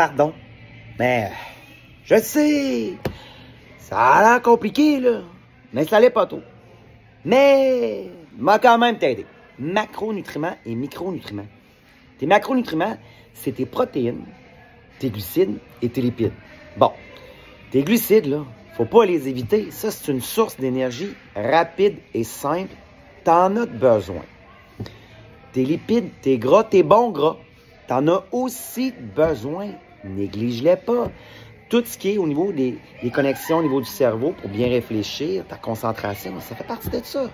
pardon. Mais, je sais, ça a l'air compliqué, là. Mais ça l'est pas trop. Mais, m'a quand même t'aider. Macronutriments et micronutriments. Tes macronutriments, c'est tes protéines, tes glucides et tes lipides. Bon, tes glucides, là, faut pas les éviter. Ça, c'est une source d'énergie rapide et simple. T'en as besoin. Tes lipides, tes gras, tes bons gras, t'en as aussi besoin. Néglige-les pas. Tout ce qui est au niveau des connexions au niveau du cerveau pour bien réfléchir, ta concentration, ça fait partie de ça.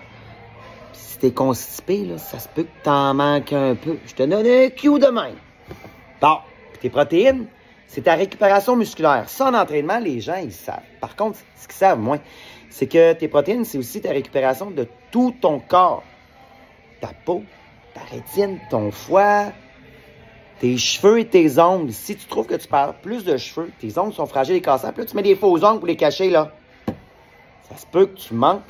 Puis si t'es constipé, là, ça se peut que t'en manques un peu. Je te donne un cue de même. Bon, puis tes protéines, c'est ta récupération musculaire. Ça, en entraînement, les gens, ils savent. Par contre, ce qu'ils savent moins, c'est que tes protéines, c'est aussi ta récupération de tout ton corps. Ta peau, ta rétine, ton foie, tes cheveux et tes ongles. Si tu trouves que tu perds plus de cheveux, tes ongles sont fragiles et cassants, puis là, tu mets des faux ongles pour les cacher, là. Ça se peut que tu manques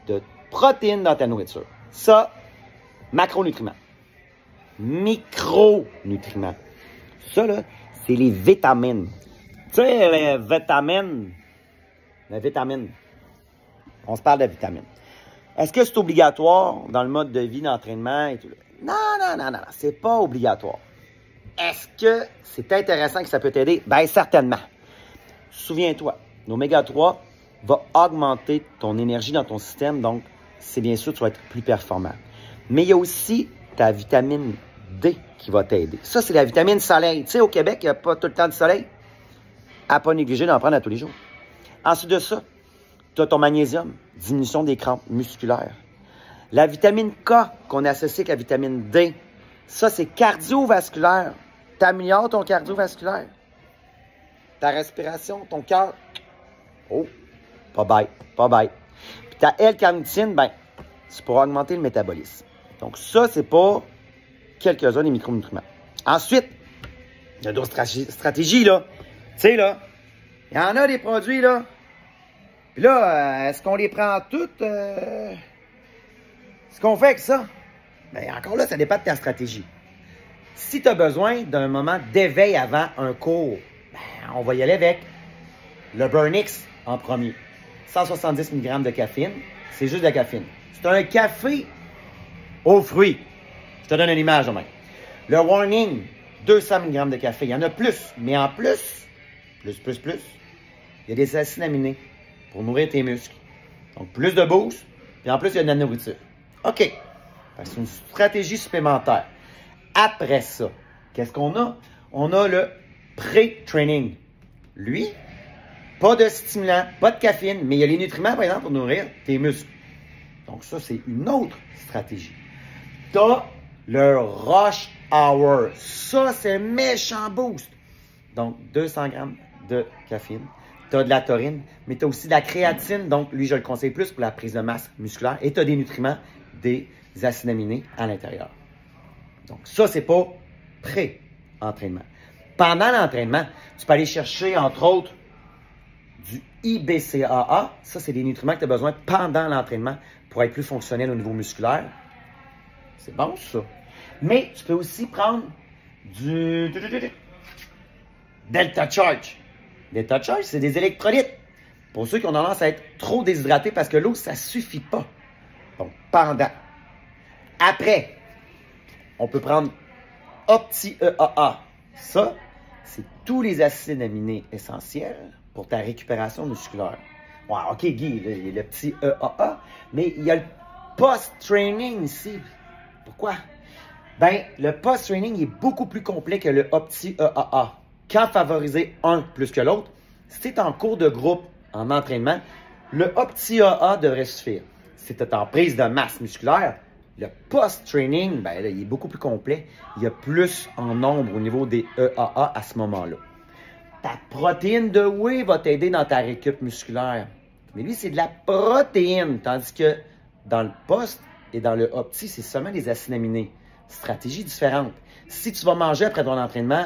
de protéines dans ta nourriture. Ça, macronutriments. Micronutriments. Ça, là, c'est les vitamines. Tu sais, les vitamines. Les vitamines. On se parle de vitamines. Est-ce que c'est obligatoire dans le mode de vie d'entraînement et tout? Non, non, non, non. C'est pas obligatoire. Est-ce que c'est intéressant que ça peut t'aider? Bien, certainement. Souviens-toi, l'oméga 3 va augmenter ton énergie dans ton système, donc c'est bien sûr que tu vas être plus performant. Mais il y a aussi ta vitamine D qui va t'aider. Ça, c'est la vitamine soleil. Tu sais, au Québec, il n'y a pas tout le temps de soleil. À pas négliger d'en prendre à tous les jours. Ensuite de ça, tu as ton magnésium, diminution des crampes musculaires. La vitamine K qu'on associe avec la vitamine D, ça, c'est cardiovasculaire. Tu améliores ton cardiovasculaire. Ta respiration, ton cœur. Oh, pas bête, pas bête. Puis ta L-carnitine, ben, c'est pour augmenter le métabolisme. Donc ça, c'est pas quelques-uns des micronutriments. Ensuite, il y a d'autres stratégies, là. Tu sais, là, il y en a des produits, là. Puis là, est-ce qu'on les prend toutes? Ce qu'on fait avec ça? Bien, encore là, ça dépend de ta stratégie. Si tu as besoin d'un moment d'éveil avant un cours, ben, on va y aller avec le Burnix en premier. 170 mg de caféine, c'est juste de la caféine. C'est un café aux fruits. Je te donne une image demain. Le Warning, 200 mg de café. Il y en a plus, mais en plus, il y a des acides aminés pour nourrir tes muscles. Donc, plus de boost, puis en plus, il y a de la nourriture. OK. C'est une stratégie supplémentaire. Après ça, qu'est-ce qu'on a? On a le pré-training. Lui, pas de stimulant, pas de caféine, mais il y a les nutriments, par exemple, pour nourrir tes muscles. Donc ça, c'est une autre stratégie. Tu as le Rush Hour. Ça, c'est un méchant boost. Donc, 200 grammes de caféine. Tu as de la taurine, mais tu as aussi de la créatine. Donc, lui, je le conseille plus pour la prise de masse musculaire. Et tu as des nutriments, des acides aminés à l'intérieur. Donc, ça, c'est pas pré-entraînement. Pendant l'entraînement, tu peux aller chercher, entre autres, du IBCAA. Ça, c'est des nutriments que tu as besoin pendant l'entraînement pour être plus fonctionnel au niveau musculaire. C'est bon, ça. Mais tu peux aussi prendre du Delta Charge. Delta Charge, c'est des électrolytes. Pour ceux qui ont tendance à être trop déshydratés parce que l'eau, ça ne suffit pas. Donc, pendant. Après, on peut prendre OptiEAA. Ça, c'est tous les acides aminés essentiels pour ta récupération musculaire. Ouais, OK, Guy, il y a le petit EAA, mais il y a le post-training ici. Pourquoi? Ben, le post-training est beaucoup plus complet que le OptiEAA. Quand favoriser un plus que l'autre, si tu es en cours de groupe, en entraînement, le OptiEAA devrait suffire. Si tu es en prise de masse musculaire, le post-training, ben là, il est beaucoup plus complet. Il y a plus en nombre au niveau des EAA à ce moment-là. Ta protéine de whey va t'aider dans ta récup musculaire. Mais lui, c'est de la protéine. Tandis que dans le post et dans le opti, c'est seulement des acides aminés. Stratégie différente. Si tu vas manger après ton entraînement,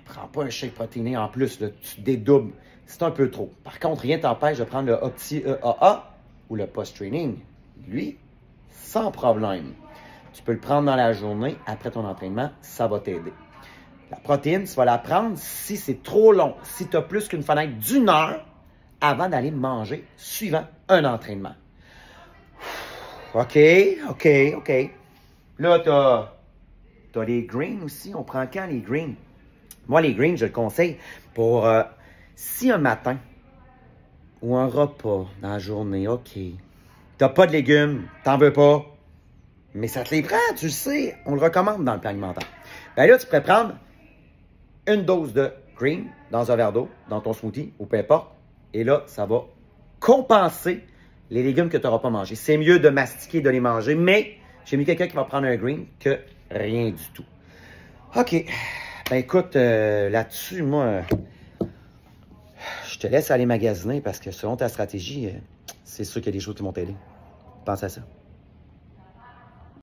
prends pas un shake protéiné en plus. Là, tu dédoubles. C'est un peu trop. Par contre, rien ne t'empêche de prendre le OptiEAA ou le post-training. Lui, sans problème. Tu peux le prendre dans la journée, après ton entraînement, ça va t'aider. La protéine, tu vas la prendre si c'est trop long, si tu as plus qu'une fenêtre d'1 heure avant d'aller manger suivant un entraînement. OK. Là, t'as les greens aussi. On prend quand les greens? Moi, les greens, je le conseille pour si un matin ou un repas dans la journée, OK, t'as pas de légumes, t'en veux pas, mais ça te les prend, tu le sais, on le recommande dans le plan alimentaire. Ben là, tu pourrais prendre une dose de green dans un verre d'eau, dans ton smoothie, ou peu importe, et là, ça va compenser les légumes que tu n'auras pas mangés. C'est mieux de mastiquer, de les manger, mais j'ai mis quelqu'un qui va prendre un green que rien du tout. OK. Ben écoute, là-dessus, moi, je te laisse aller magasiner parce que selon ta stratégie, c'est sûr qu'il y a des choses qui vont t'aider. Pense à ça.